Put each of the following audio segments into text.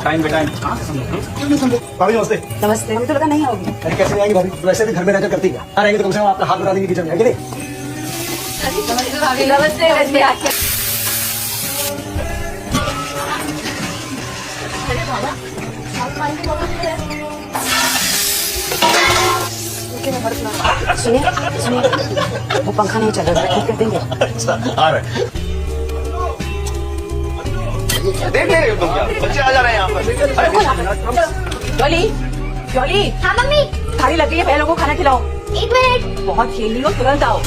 Time पे time. क्यों नहीं समझे? भाभी नमस्ते। नमस्ते। मुझे तो लगा नहीं आओगी। अरे कैसे नहीं आएंगी भाभी? वैसे भी घर में रहकर करती है। आ रहेंगे तो कम से कम आपका हाथ बता देंगे किचन में, है कि नहीं? नमस्ते वैसे आके। सुनिए सुनिए, वो पंखा नहीं चल रहा, ठीक कर देंगे। आ रहे हैं। देख ले रहे हो तुम क्या? बच्चे आ जा रहे हैं यहाँ पर। जॉली जॉली, हाँ मम्मी, थाली लग गई है, पहले को खाना खिलाओ। एक मिनट। बहुत खेल ली हो, तुरंत आओ।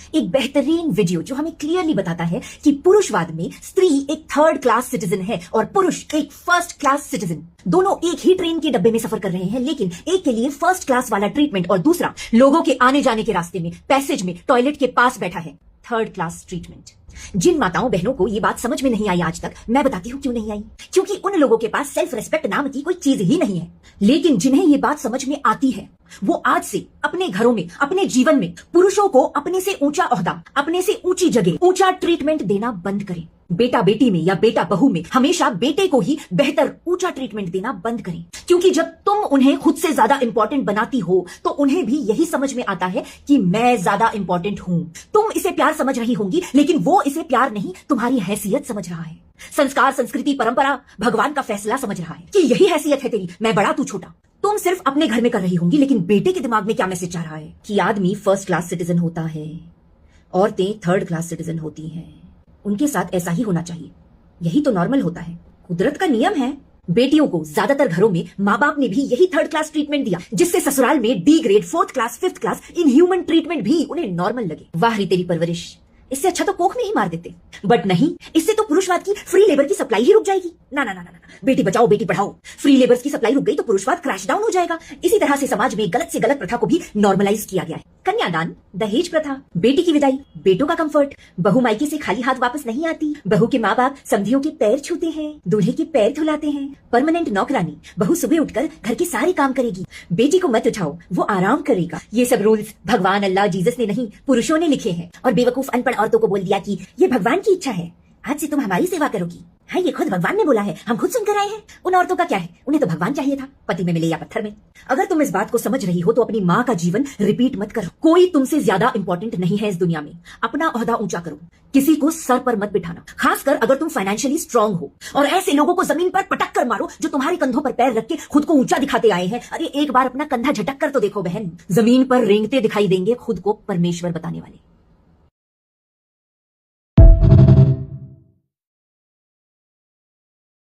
एक बेहतरीन वीडियो जो हमें क्लियरली बताता है कि पुरुषवाद में स्त्री एक थर्ड क्लास सिटीजन है और पुरुष एक फर्स्ट क्लास सिटीजन। दोनों एक ही ट्रेन के डब्बे में सफर कर रहे हैं, लेकिन एक के लिए फर्स्ट क्लास वाला ट्रीटमेंट और दूसरा लोगों के आने जाने के रास्ते में, पैसेज में, टॉयलेट के पास बैठा है, थर्ड क्लास ट्रीटमेंट। जिन माताओं बहनों को ये बात समझ में नहीं आई आज तक, मैं बताती हूँ क्यों नहीं आई। क्योंकि उन लोगों के पास सेल्फ रेस्पेक्ट नाम की कोई चीज ही नहीं है। लेकिन जिन्हें ये बात समझ में आती है, वो आज से अपने घरों में, अपने जीवन में पुरुषों को अपने से ऊंचा ओहदा, अपने से ऊंची जगह, ऊंचा ट्रीटमेंट देना बंद करें। बेटा बेटी में या बेटा बहू में हमेशा बेटे को ही बेहतर ऊंचा ट्रीटमेंट देना बंद करें। क्योंकि जब तुम उन्हें खुद से ज्यादा इंपॉर्टेंट बनाती हो तो उन्हें भी यही समझ में आता है कि मैं ज्यादा इंपॉर्टेंट हूं। तुम इसे प्यार समझ रही होंगी, लेकिन वो इसे प्यार नहीं, तुम्हारी हैसियत समझ रहा है। संस्कार, संस्कृति, परंपरा, भगवान का फैसला समझ रहा है कि यही हैसियत है तेरी, मैं बड़ा तू छोटा। तुम सिर्फ अपने घर में कर रही होंगी, लेकिन बेटे के दिमाग में क्या मैसेज जा रहा है कि आदमी फर्स्ट क्लास सिटीजन होता है, औरतें थर्ड क्लास सिटीजन होती हैं, उनके साथ ऐसा ही होना चाहिए, यही तो नॉर्मल होता है, कुदरत का नियम है। बेटियों को ज्यादातर घरों में माँ बाप ने भी यही थर्ड क्लास ट्रीटमेंट दिया, जिससे ससुराल में D grade, fourth class, fifth class inhuman treatment भी उन्हें नॉर्मल लगे। वाह री तेरी परवरिश, इससे अच्छा तो कोख में ही मार देते। बट नहीं, इससे तो पुरुषवाद की फ्री लेबर की सप्लाई ही रुक जाएगी। ना ना ना ना, बेटी बचाओ बेटी पढ़ाओ, फ्री लेबर्स की सप्लाई रुक गई तो पुरुषवाद क्रैश डाउन हो जाएगा। इसी तरह से समाज में गलत से गलत प्रथा को भी नॉर्मलाइज किया गया है। कन्यादान, दहेज प्रथा, बेटी की विदाई, बेटों का कंफर्ट, बहू मायके से खाली हाथ वापस नहीं आती, बहू के माँ बाप समधियों के पैर छूते हैं, दूल्हे के पैर धुलाते हैं, परमानेंट नौकरानी, बहू सुबह उठकर घर के सारे काम करेगी, बेटी को मत उठाओ वो आराम करेगा। ये सब रूल्स भगवान, अल्लाह, जीसस ने नहीं, पुरुषों ने लिखे हैं और बेवकूफ अनपढ़ औरतों को बोल दिया कि ये भगवान की इच्छा है, आज से तुम हमारी सेवा करोगी। हाँ, ये खुद भगवान ने बोला है, हम खुद सुनकर आए हैं। उन औरतों का क्या है, उन्हें तो भगवान चाहिए था, पति में मिले या पत्थर में। अगर तुम इस बात को समझ रही हो तो अपनी माँ का जीवन रिपीट मत करो। कोई तुमसे ज्यादा इंपॉर्टेंट नहीं है इस दुनिया में। अपना ओहदा ऊंचा करो, किसी को सर पर मत बिठाना, खासकर अगर तुम फाइनेंशियली स्ट्रांग हो। और ऐसे लोगों को जमीन पर पटक कर मारो जो तुम्हारे कंधों पर पैर रख के खुद को ऊंचा दिखाते आए हैं। अरे एक बार अपना कंधा झटक कर तो देखो बहन, जमीन पर रेंगते दिखाई देंगे खुद को परमेश्वर बताने वाले।